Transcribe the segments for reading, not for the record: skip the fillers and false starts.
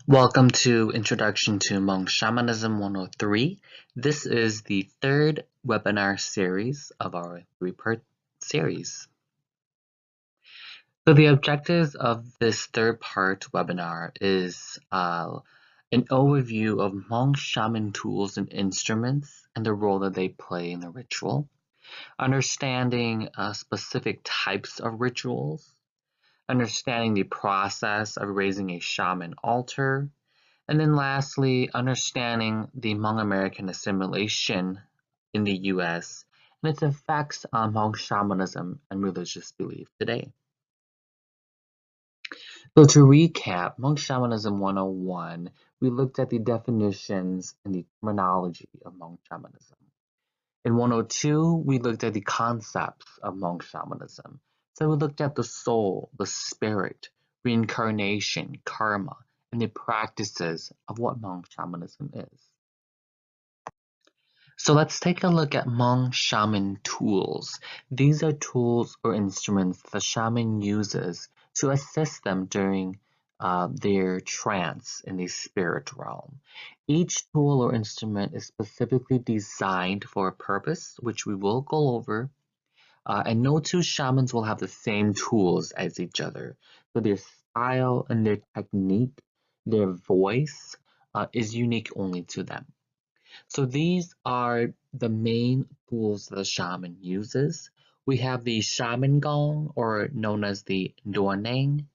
Welcome to Introduction to Hmong Shamanism 103. This is the third webinar series of our three-part series. So the objectives of this third-part webinar is an overview of Hmong shaman tools and instruments and the role that they play in the ritual, understanding specific types of rituals, understanding the process of raising a shaman altar, and then lastly, understanding the Hmong American assimilation in the US and its effects on Hmong shamanism and religious belief today. So to recap, Hmong Shamanism 101, we looked at the definitions and the terminology of Hmong shamanism. In 102, we looked at the concepts of Hmong shamanism. So we looked at the soul, the spirit, reincarnation, karma, and the practices of what Hmong shamanism is. So let's take a look at Hmong shaman tools. These are tools or instruments the shaman uses to assist them during their trance in the spirit realm. Each tool or instrument is specifically designed for a purpose, which we will go over. And no two shamans will have the same tools as each other. So their style and their technique, their voice is unique only to them. So these are the main tools the shaman uses. We have the shaman gong, or known as the duaneng,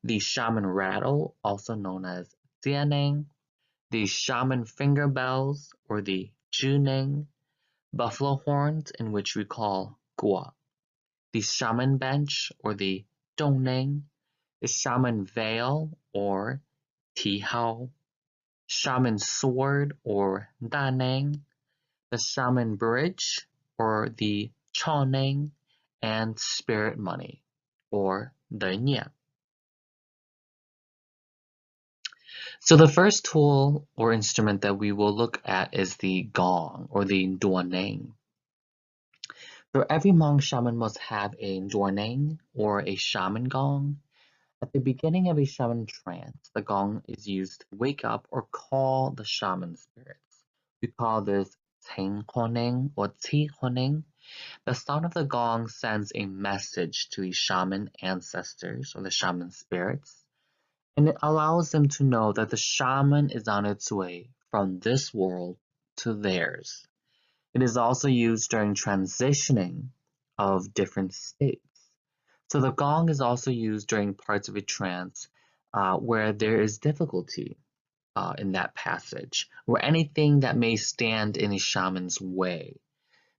the shaman rattle, also known as jianeng, the shaman finger bells, or the juneng, buffalo horns, in which we call QHUA, the shaman bench, or the doneng, the shaman veil, or THIVHAUS, shaman sword, or daneng, the shaman bridge, or the choneng, and spirit money, or the NEEB. So the first tool or instrument that we will look at is the gong, or the duaneng. So every Hmong shaman must have a duaneng, or a shaman gong. At the beginning of a shaman trance, the gong is used to wake up or call the shaman spirits. We call this Teng Honeng or Ti Honeng. The sound of the gong sends a message to the shaman ancestors or the shaman spirits, and it allows them to know that the shaman is on its way from this world to theirs. It is also used during transitioning of different states. So the gong is also used during parts of a trance where there is difficulty in that passage, or anything that may stand in a shaman's way.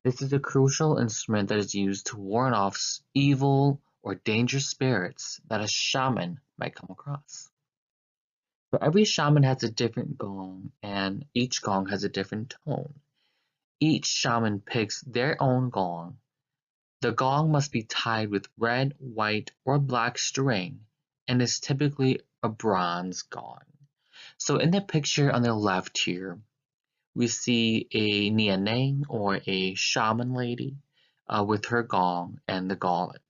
This is a crucial instrument that is used to warn off evil or dangerous spirits that a shaman might come across. So every shaman has a different gong, and each gong has a different tone. Each shaman picks their own gong. The gong must be tied with red, white, or black string and is typically a bronze gong. So in the picture on the left here, we see a nianeng, or a shaman lady, with her gong and the gauntlet.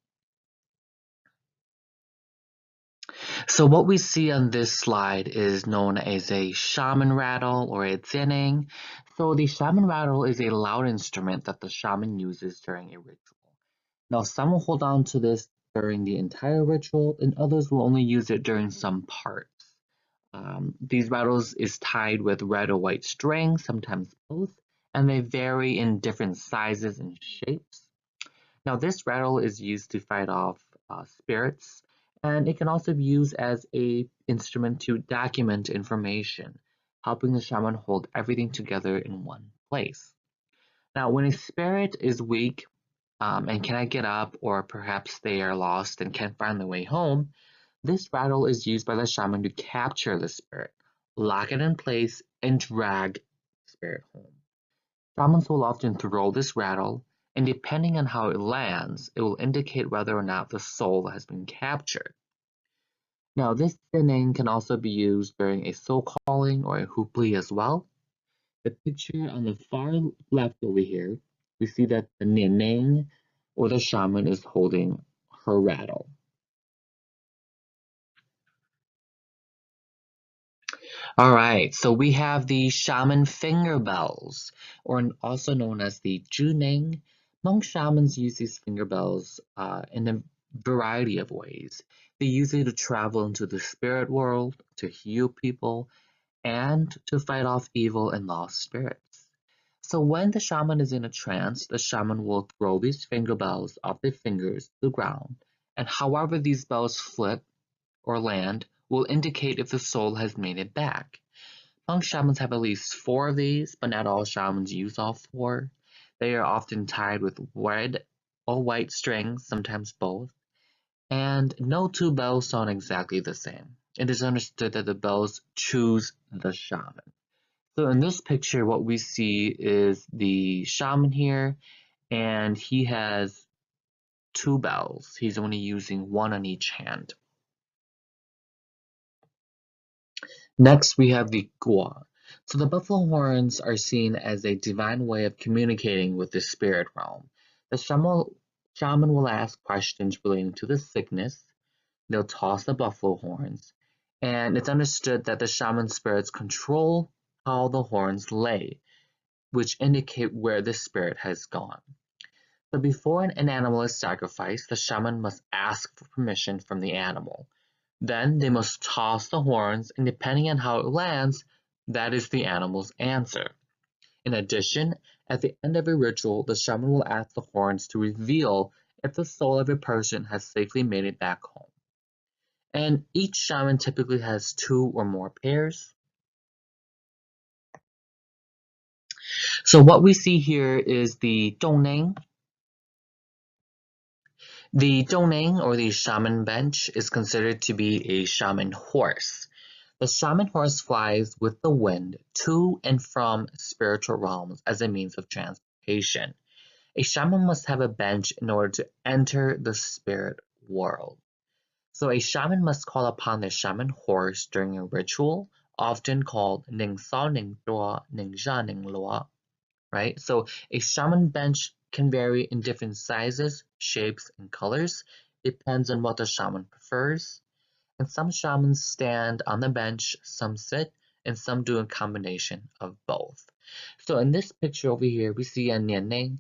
So what we see on this slide is known as a shaman rattle, or a jianeng. So the shaman rattle is a loud instrument that the shaman uses during a ritual. Now some will hold on to this during the entire ritual, and others will only use it during some parts. These rattles is tied with red or white string, sometimes both, and they vary in different sizes and shapes. Now this rattle is used to fight off spirits, and it can also be used as an instrument to document information, helping the shaman hold everything together in one place. Now when a spirit is weak and cannot get up, or perhaps they are lost and can't find their way home, this rattle is used by the shaman to capture the spirit, lock it in place, and drag the spirit home. Shamans will often throw this rattle, and depending on how it lands, it will indicate whether or not the soul has been captured. Now, this thinning can also be used during a soul calling or a hupli as well. The picture on the far left over here, we see that the nianeng, or the shaman, is holding her rattle. All right, so we have the shaman finger bells, or also known as the Juning. Hmong shamans use these finger bells in a variety of ways. They use it to travel into the spirit world, to heal people, and to fight off evil and lost spirits. So when the shaman is in a trance, the shaman will throw these finger bells off their fingers to the ground, and however these bells flip or land will indicate if the soul has made it back. Hmong shamans have at least 4 of these, but not all shamans use all 4. They are often tied with red or white strings, sometimes both, and no two bells sound exactly the same. It is understood that the bells choose the shaman. So in this picture, what we see is the shaman here, and he has 2 bells. He's only using 1 on each hand. Next, we have the QHUA. So the buffalo horns are seen as a divine way of communicating with the spirit realm. The shaman will ask questions relating to the sickness. They'll toss the buffalo horns, and it's understood that the shaman spirits control how the horns lay, which indicate where the spirit has gone. So before an animal is sacrificed, the shaman must ask for permission from the animal. Then they must toss the horns, and depending on how it lands, that is the animal's answer. In addition, at the end of a ritual, the shaman will ask the horns to reveal if the soul of a person has safely made it back home. And each shaman typically has 2 or more pairs. So what we see here is the Dongning. The Dongning, or the shaman bench, is considered to be a shaman horse. The shaman horse flies with the wind to and from spiritual realms as a means of transportation. A shaman must have a bench in order to enter the spirit world. So a shaman must call upon the shaman horse during a ritual, often called Ning Sao Ning Dua Ning Sha Ning Lua, right? So a shaman bench can vary in different sizes, shapes, and colors. Depends on what the shaman prefers. And some shamans stand on the bench, some sit, and some do a combination of both. So in this picture over here, we see a Nianning,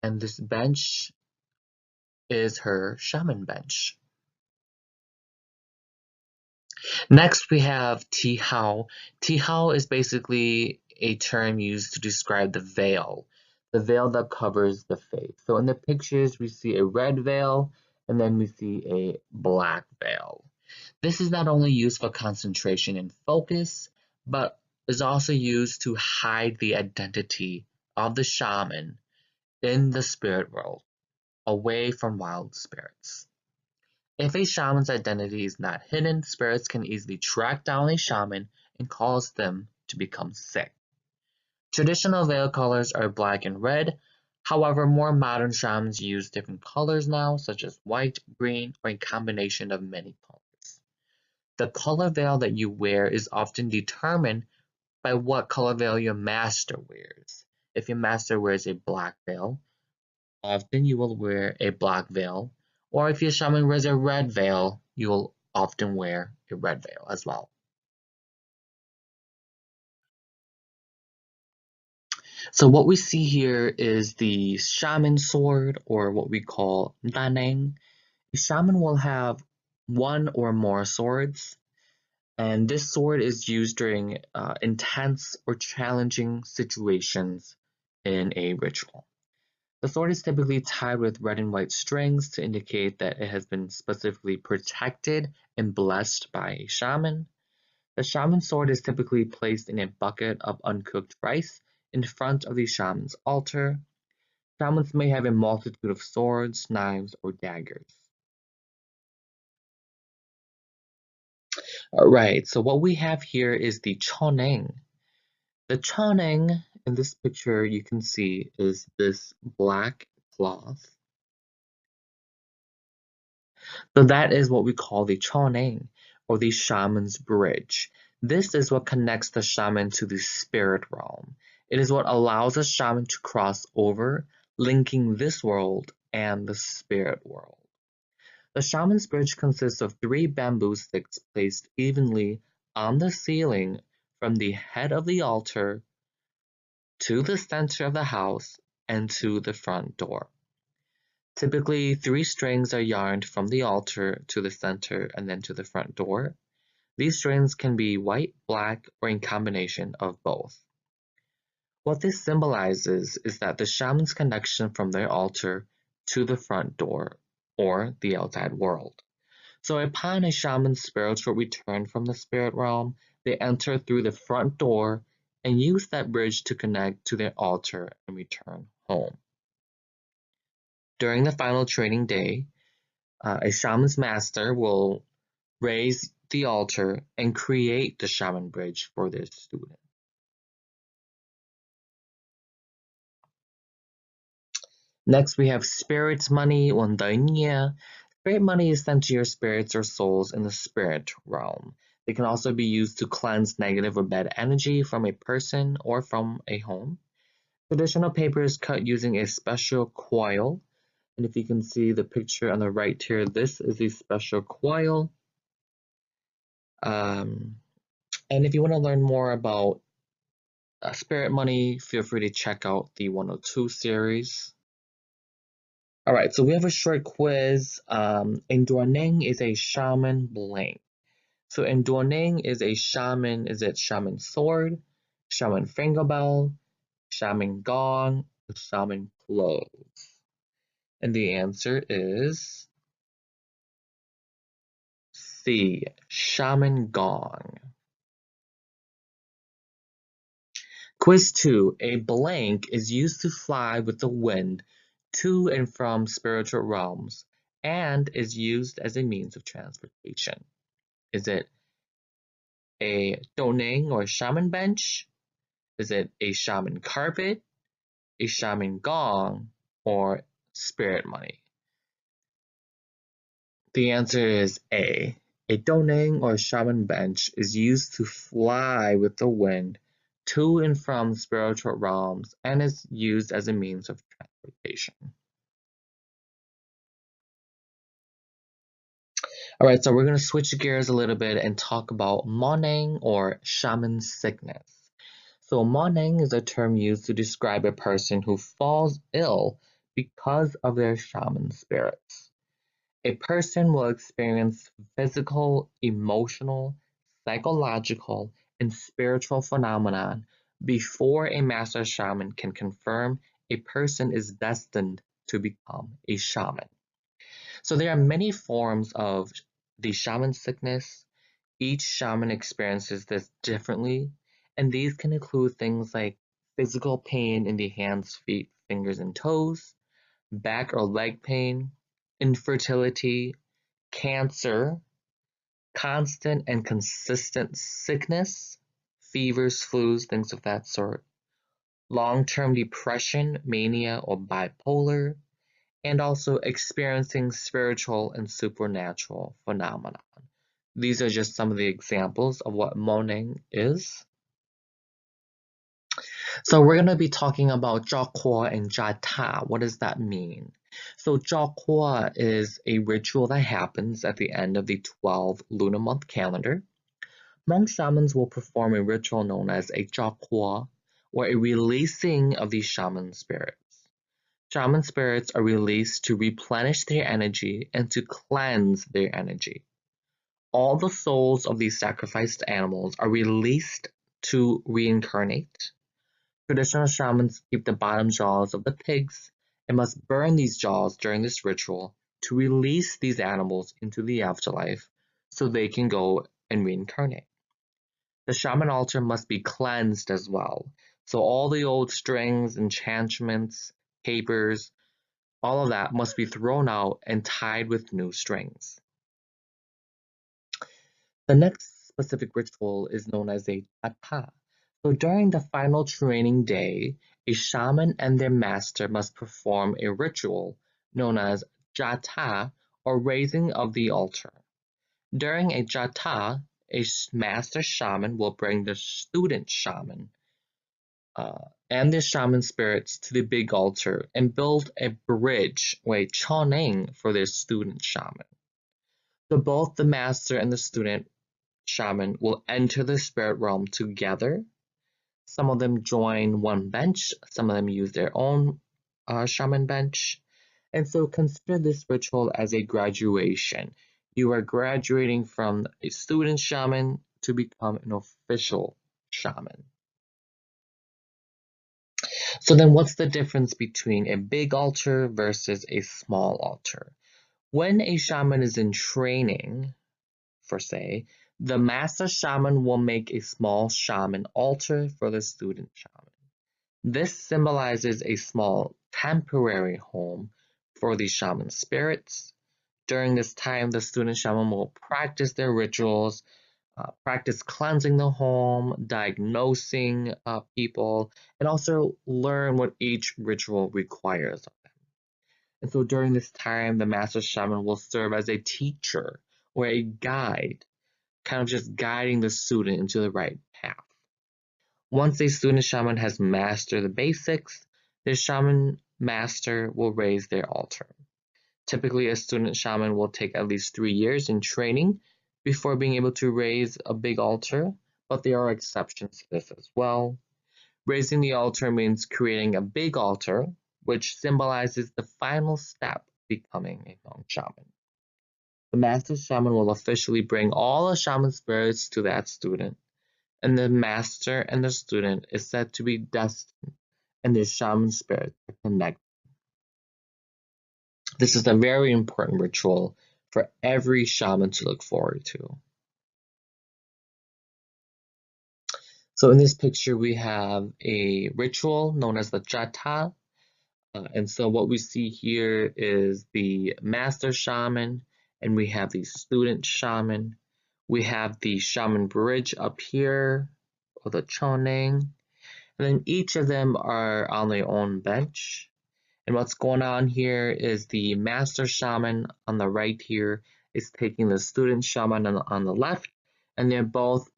and this bench is her shaman bench. Next, we have THIVHAUS. THIVHAUS is basically a term used to describe the veil that covers the face. So in the pictures, we see a red veil, and then we see a black veil. This is not only used for concentration and focus, but is also used to hide the identity of the shaman in the spirit world, away from wild spirits. If a shaman's identity is not hidden, spirits can easily track down a shaman and cause them to become sick. Traditional veil colors are black and red. However, more modern shamans use different colors now, such as white, green, or a combination of many colors. The color veil that you wear is often determined by what color veil your master wears. If your master wears a black veil, often you will wear a black veil, or if your shaman wears a red veil, you will often wear a red veil as well. So what we see here is the shaman sword, or what we call daneng. A shaman will have 1 or more swords, and this sword is used during intense or challenging situations in a ritual. The sword is typically tied with red and white strings to indicate that it has been specifically protected and blessed by a shaman. The shaman sword is typically placed in a bucket of uncooked rice in front of the shaman's altar. Shamans may have a multitude of swords, knives, or daggers. Alright, so what we have here is the choneng. The choneng in this picture you can see is this black cloth. So that is what we call the choneng, or the shaman's bridge. This is what connects the shaman to the spirit realm. It is what allows a shaman to cross over, linking this world and the spirit world. The shaman's bridge consists of 3 bamboo sticks placed evenly on the ceiling from the head of the altar to the center of the house and to the front door. Typically, 3 strings are yarned from the altar to the center and then to the front door. These strings can be white, black, or in combination of both. What this symbolizes is that the shaman's connection from their altar to the front door, or the outside world. So upon a shaman's spiritual return from the spirit realm, they enter through the front door and use that bridge to connect to their altar and return home. During the final training day, a shaman's master will raise the altar and create the shaman bridge for their student. Next, we have spirits money on Dainia. Spirit money is sent to your spirits or souls in the spirit realm. They can also be used to cleanse negative or bad energy from a person or from a home. Traditional paper is cut using a special coil. And if you can see the picture on the right here, this is a special coil. And if you want to learn more about spirit money, feel free to check out the 102 series. All right, so we have a short quiz. Nduaneng is a shaman blank. So Nduaneng is a shaman. Is it shaman sword, shaman finger bell, shaman gong, or shaman clothes? And the answer is C, shaman gong. Quiz 2. A blank is used to fly with the wind to and from spiritual realms and is used as a means of transportation. Is it a doneng or shaman bench? Is it a shaman carpet, a shaman gong, or spirit money? The answer is A. A doneng or shaman bench is used to fly with the wind to and from spiritual realms and is used as a means of transportation. All right, so we're going to switch gears a little bit and talk about moneng or shaman sickness. So moneng is a term used to describe a person who falls ill because of their shaman spirits. A person will experience physical, emotional, psychological, and spiritual phenomenon before a master shaman can confirm a person is destined to become a shaman. So there are many forms of the shaman sickness. Each shaman experiences this differently, and these can include things like physical pain in the hands, feet, fingers, and toes, back or leg pain, infertility, cancer, constant and consistent sickness, fevers, flus, things of that sort, long-term depression, mania, or bipolar, and also experiencing spiritual and supernatural phenomena. These are just some of the examples of what moneng is. So we're going to be talking about QHUA and THAAJ. What does that mean? So QHUA is a ritual that happens at the end of the 12 lunar month calendar. Hmong shamans will perform a ritual known as a QHUA, or a releasing of the shaman spirits. Shaman spirits are released to replenish their energy and to cleanse their energy. All the souls of these sacrificed animals are released to reincarnate. Traditional shamans keep the bottom jaws of the pigs and must burn these jaws during this ritual to release these animals into the afterlife so they can go and reincarnate. The shaman altar must be cleansed as well. So all the old strings, enchantments, papers, all of that must be thrown out and tied with new strings. The next specific ritual is known as a THAAJ. So during the final training day, a shaman and their master must perform a ritual known as jata, or raising of the altar. During a jata, a master shaman will bring the student shaman and the shaman spirits to the big altar and build a bridge, or a choneng, for their student shaman. So both the master and the student shaman will enter the spirit realm together. Some of them join one bench, some of them use their own shaman bench. And so consider this ritual as a graduation. You are graduating from a student shaman to become an official shaman. So then what's the difference between a big altar versus a small altar? When a shaman is in training, for say, the master shaman will make a small shaman altar for the student shaman. This symbolizes a small temporary home for the shaman spirits. During this time, the student shaman will practice their rituals, practice cleansing the home, diagnosing people, and also learn what each ritual requires of them. And so during this time, the master shaman will serve as a teacher or a guide, kind of just guiding the student into the right path. Once a student shaman has mastered the basics, the shaman master will raise their altar. Typically, a student shaman will take at least 3 years in training before being able to raise a big altar, but there are exceptions to this as well. Raising the altar means creating a big altar, which symbolizes the final step becoming a Hmong shaman. The master shaman will officially bring all the shaman spirits to that student, and the master and the student is said to be destined, and their shaman spirits are connected. This is a very important ritual for every shaman to look forward to. So in this picture, we have a ritual known as the RATTLE. And so what we see here is the master shaman, and we have the student shaman. We have the shaman bridge up here, or the choning. And then each of them are on their own bench. And what's going on here is the master shaman on the right here is taking the student shaman on the left, and they're both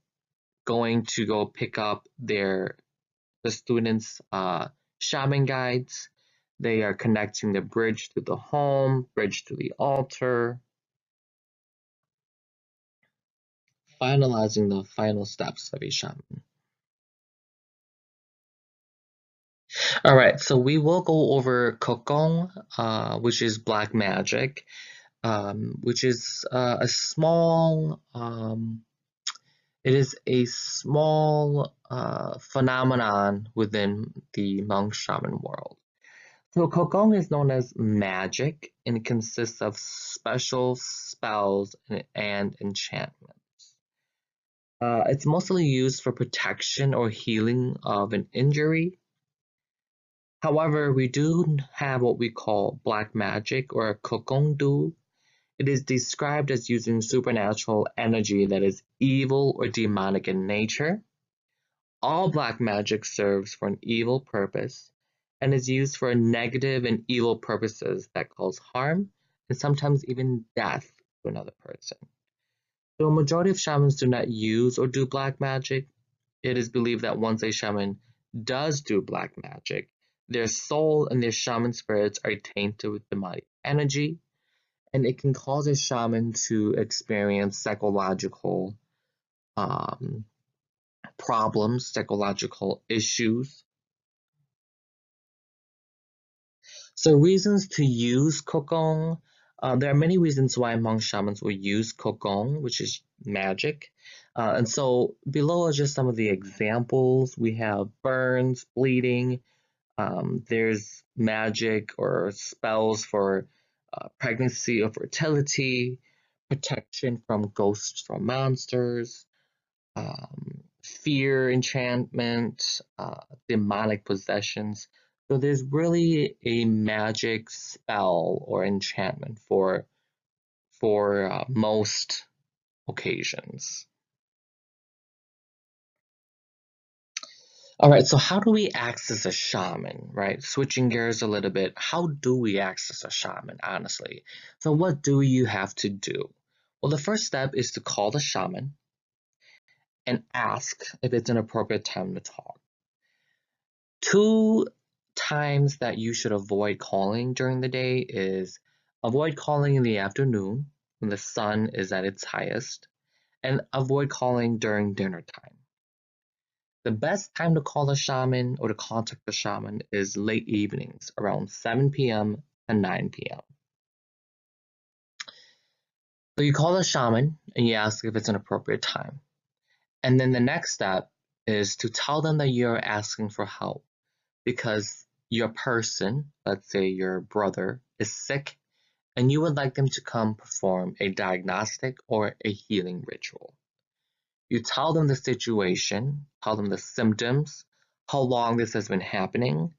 going to go pick up the students' shaman guides. They are connecting the bridge to the home, bridge to the altar, finalizing the final steps of a shaman. All right, so we will go over Gong, which is black magic, which is a small, it is a small phenomenon within the Hmong shaman world. So Gong is known as magic, and it consists of special spells and enchantments. It's mostly used for protection or healing of an injury. However, we do have what we call black magic or Gong Du. It is described as using supernatural energy that is evil or demonic in nature. All black magic serves for an evil purpose and is used for negative and evil purposes that cause harm and sometimes even death to another person. Though a majority of shamans do not use or do black magic, it is believed that once a shaman does do black magic, their soul and their shaman spirits are tainted with demonic energy, and it can cause a shaman to experience psychological problems, psychological issues. So reasons to use Gong. There are many reasons why Hmong shamans will use Gong, which is magic. And so below are just some of the examples. We have burns, bleeding. There's magic or spells for pregnancy or fertility, protection from ghosts, from monsters, fear, enchantment, demonic possessions. So there's really a magic spell or enchantment for most occasions. All right, so how do we access a shaman, right? Switching gears a little bit, how do we access a shaman, honestly? So what do you have to do? Well, the first step is to call the shaman and ask if it's an appropriate time to talk. 2 times that you should avoid calling during the day is avoid calling in the afternoon when the sun is at its highest, and avoid calling during dinner time. The best time to call a shaman or to contact the shaman is late evenings, around 7 p.m. to 9 p.m. So you call the shaman and you ask if it's an appropriate time. And then the next step is to tell them that you're asking for help because your person, let's say your brother, is sick and you would like them to come perform a diagnostic or a healing ritual. You tell them the situation, tell them the symptoms, how long this has been happening,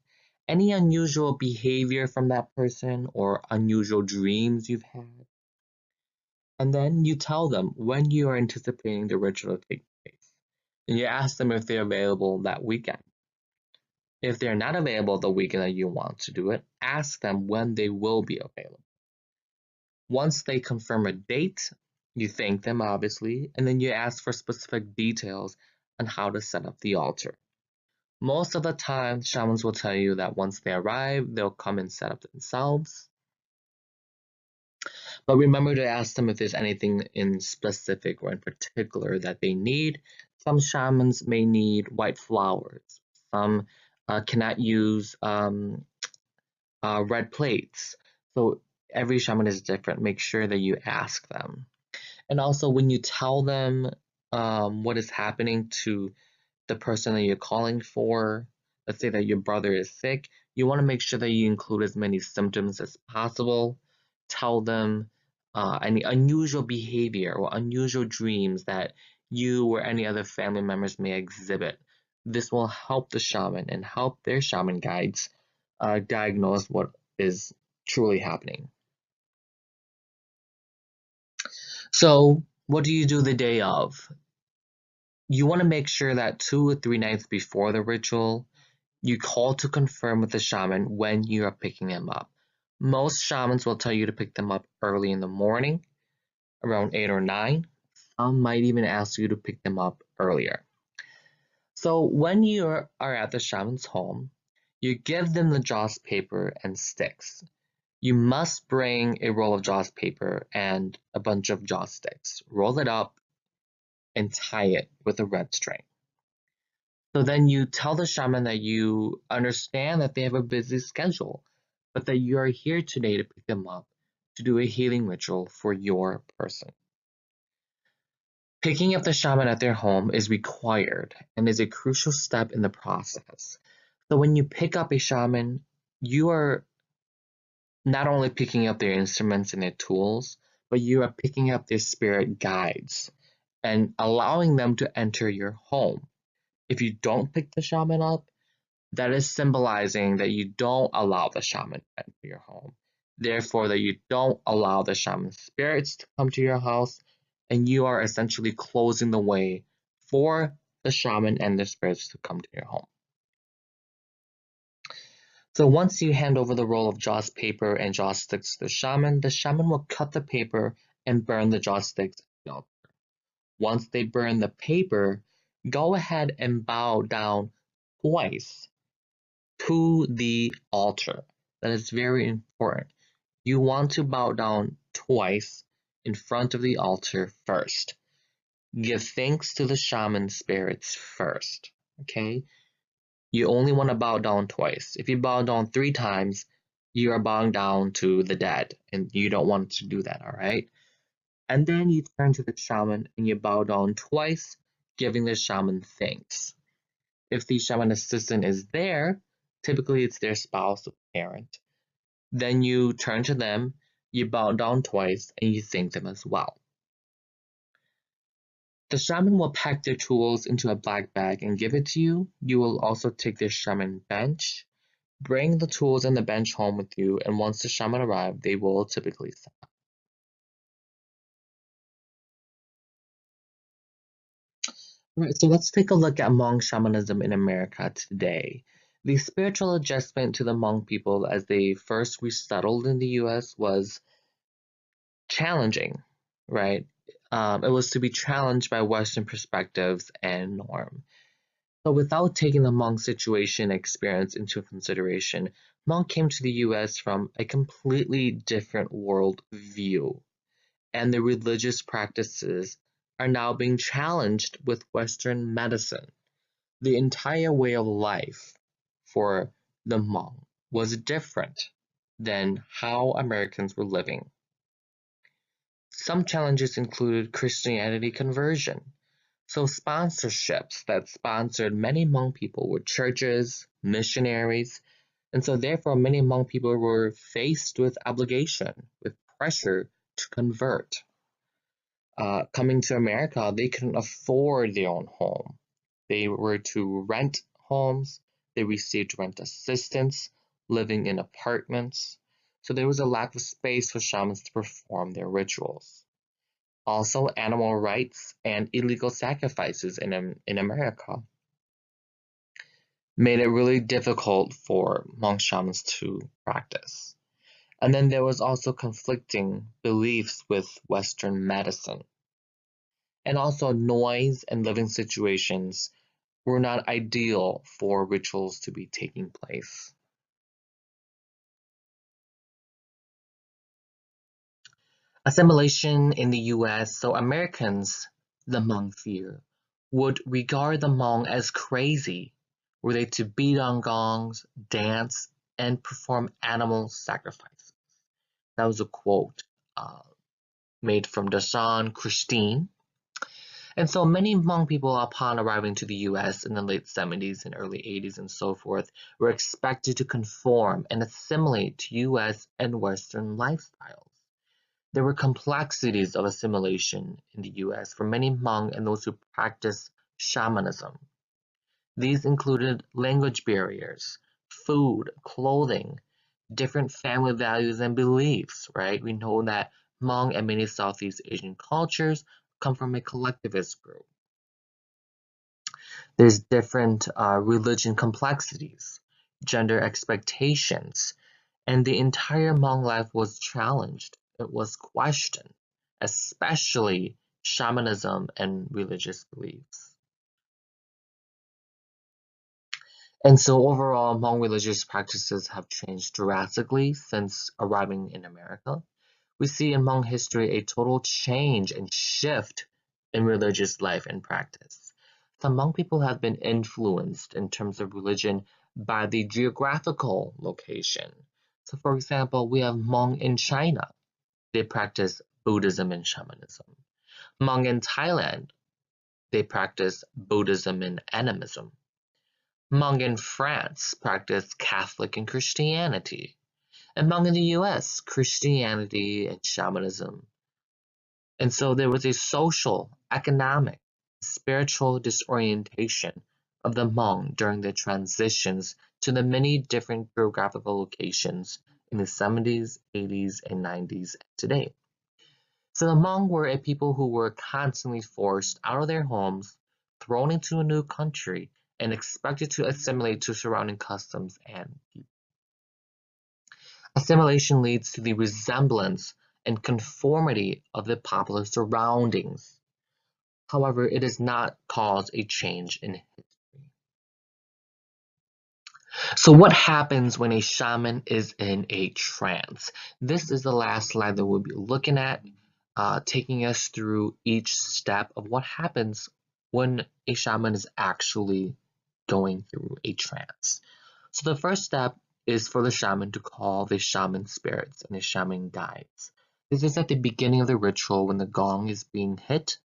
any unusual behavior from that person or unusual dreams you've had. And then you tell them when you are anticipating the ritual to take place. And you ask them if they're available that weekend. If they're not available the weekend that you want to do it, ask them when they will be available. Once they confirm a date, you thank them obviously, and then you ask for specific details on how to set up the altar. Most of the time, shamans will tell you that once they arrive, they'll come and set up themselves. But remember to ask them if there's anything in specific or in particular that they need. Some shamans may need white flowers. Some cannot use red plates. So every shaman is different. Make sure that you ask them. And also when you tell them what is happening to the person that you're calling for, let's say that your brother is sick, you want to make sure that you include as many symptoms as possible. Tell them any unusual behavior or unusual dreams that you or any other family members may exhibit. This will help the shaman and help their shaman guides diagnose what is truly happening. So what do you do the day of? You want to make sure that 2 or 3 nights before the ritual, you call to confirm with the shaman when you are picking them up. Most shamans will tell you to pick them up early in the morning, around 8 or 9. Some might even ask you to pick them up earlier. So when you are at the shaman's home, you give them the joss paper and sticks. You must bring a roll of joss paper and a bunch of joss sticks. Roll it up and tie it with a red string. So then you tell the shaman that you understand that they have a busy schedule, but that you are here today to pick them up to do a healing ritual for your person. Picking up the shaman at their home is required and is a crucial step in the process. So when you pick up a shaman, you are not only picking up their instruments and their tools, but you are picking up their spirit guides and allowing them to enter your home. If you don't pick the shaman up, that is symbolizing that you don't allow the shaman to enter your home. Therefore, that you don't allow the shaman spirits to come to your house, and you are essentially closing the way for the shaman and the spirits to come to your home. So once you hand over the roll of joss paper and joss sticks to the shaman will cut the paper and burn the joss sticks at the altar. Once they burn the paper, go ahead and bow down twice to the altar. That is very important. You want to bow down twice in front of the altar first. Give thanks to the shaman spirits first, okay? You only want to bow down twice. If you bow down 3 times, you are bowing down to the dead, and you don't want to do that, all right? And then you turn to the shaman and you bow down twice, giving the shaman thanks. If the shaman assistant is there, typically it's their spouse or parent, then you turn to them, you bow down twice, and you thank them as well. The shaman will pack their tools into a black bag and give it to you. You will also take their shaman bench, bring the tools and the bench home with you, and once the shaman arrives, they will typically set up. Alright, so let's take a look at Hmong shamanism in America today. The spiritual adjustment to the Hmong people as they first resettled in the US was challenging, right? It was to be challenged by Western perspectives and norm. But without taking the Hmong situation experience into consideration, Hmong came to the US from a completely different world view, and the religious practices are now being challenged with Western medicine. The entire way of life for the Hmong was different than how Americans were living. Some challenges included Christianity conversion. So sponsorships that sponsored many Hmong people were churches, missionaries, and so therefore many Hmong people were faced with obligation, with pressure to convert. Coming to America, they couldn't afford their own home. They were to rent homes, they received rent assistance, living in apartments. So there was a lack of space for shamans to perform their rituals. Also, animal rights and illegal sacrifices in America made it really difficult for Hmong shamans to practice. And then there was also conflicting beliefs with Western medicine. And also noise and living situations were not ideal for rituals to be taking place. Assimilation in the US, so Americans, the Hmong fear, would regard the Hmong as crazy were they to beat on gongs, dance, and perform animal sacrifices. That was a quote made from Dashawn Christine. And so many Hmong people, upon arriving to the US in the late 70s and early 80s and so forth, were expected to conform and assimilate to US and Western lifestyles. There were complexities of assimilation in the US for many Hmong and those who practice shamanism. These included language barriers, food, clothing, different family values and beliefs, right? We know that Hmong and many Southeast Asian cultures come from a collectivist group. There's different religion complexities, gender expectations, and the entire Hmong life was challenged. It was questioned, especially shamanism and religious beliefs. And so overall, Hmong religious practices have changed drastically since arriving in America. We see in Hmong history a total change and shift in religious life and practice. Some Hmong people have been influenced in terms of religion by the geographical location. So for example, we have Hmong in China. They practice Buddhism and shamanism. Hmong in Thailand, they practice Buddhism and animism. Hmong in France practice Catholic and Christianity. And Hmong in the US, Christianity and shamanism. And so there was a social, economic, spiritual disorientation of the Hmong during the transitions to the many different geographical locations in the 70s, 80s, and 90s today. So the Hmong were a people who were constantly forced out of their homes, thrown into a new country, and expected to assimilate to surrounding customs and people. Assimilation leads to the resemblance and conformity of the popular surroundings. However, it does not cause a change in history. So what happens when a shaman is in a trance? This is the last slide that we'll be looking at, taking us through each step of what happens when a shaman is actually going through a trance. So the first step is for the shaman to call the shaman spirits and the shaman guides. This is at the beginning of the ritual when the gong is being hit.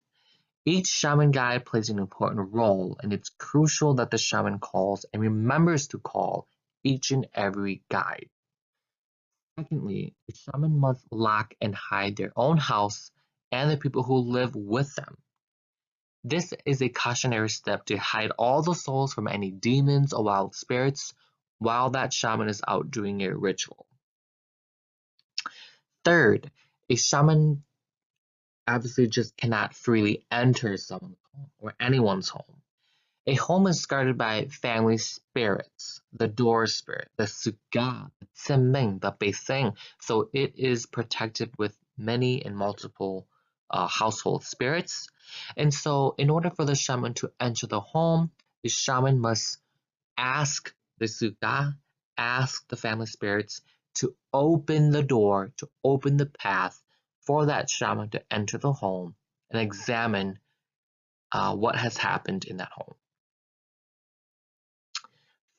Each shaman guide plays an important role, and it's crucial that the shaman calls and remembers to call each and every guide. Secondly, the shaman must lock and hide their own house and the people who live with them. This is a cautionary step to hide all the souls from any demons or wild spirits while that shaman is out doing a ritual. Third, a shaman obviously just cannot freely enter someone's home or anyone's home. A home is guarded by family spirits, the door spirit, the suga, the tsiming, the beising. So it is protected with many and multiple household spirits. And so in order for the shaman to enter the home, the shaman must ask the suga, ask the family spirits to open the door, to open the path for that shaman to enter the home and examine what has happened in that home.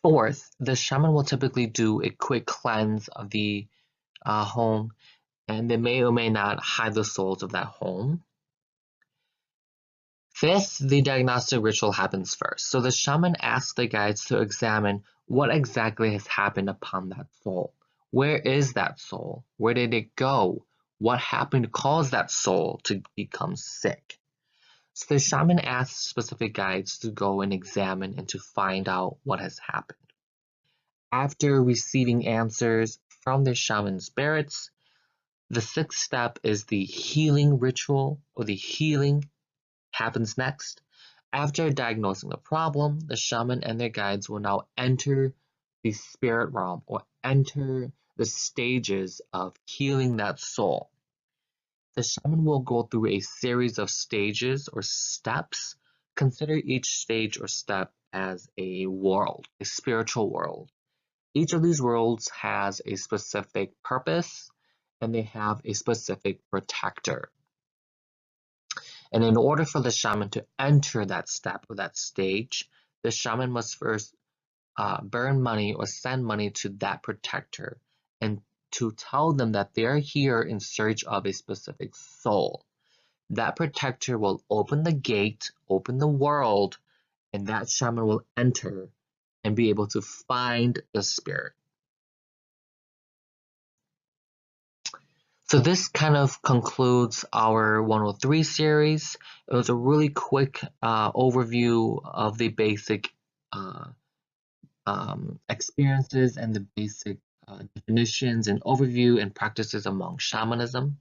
Fourth, the shaman will typically do a quick cleanse of the home, and they may or may not hide the souls of that home. Fifth, the diagnostic ritual happens first. So the shaman asks the guides to examine what exactly has happened upon that soul. Where is that soul? Where did it go? What happened to cause that soul to become sick? So the shaman asks specific guides to go and examine and to find out what has happened. After receiving answers from the shaman spirits, the sixth step is the healing ritual, or the healing happens next. After diagnosing the problem, the shaman and their guides will now enter the spirit realm, or enter the stages of healing that soul. The shaman will go through a series of stages or steps. Consider each stage or step as a world, a spiritual world. Each of these worlds has a specific purpose, and they have a specific protector. And in order for the shaman to enter that step or that stage, the shaman must first burn money or send money to that protector and to tell them that they're here in search of a specific soul. That protector will open the gate, open the world, and that shaman will enter and be able to find the spirit. So this kind of concludes our 103 series. It was a really quick overview of the basic experiences and the basic definitions and overview and practices among shamanism.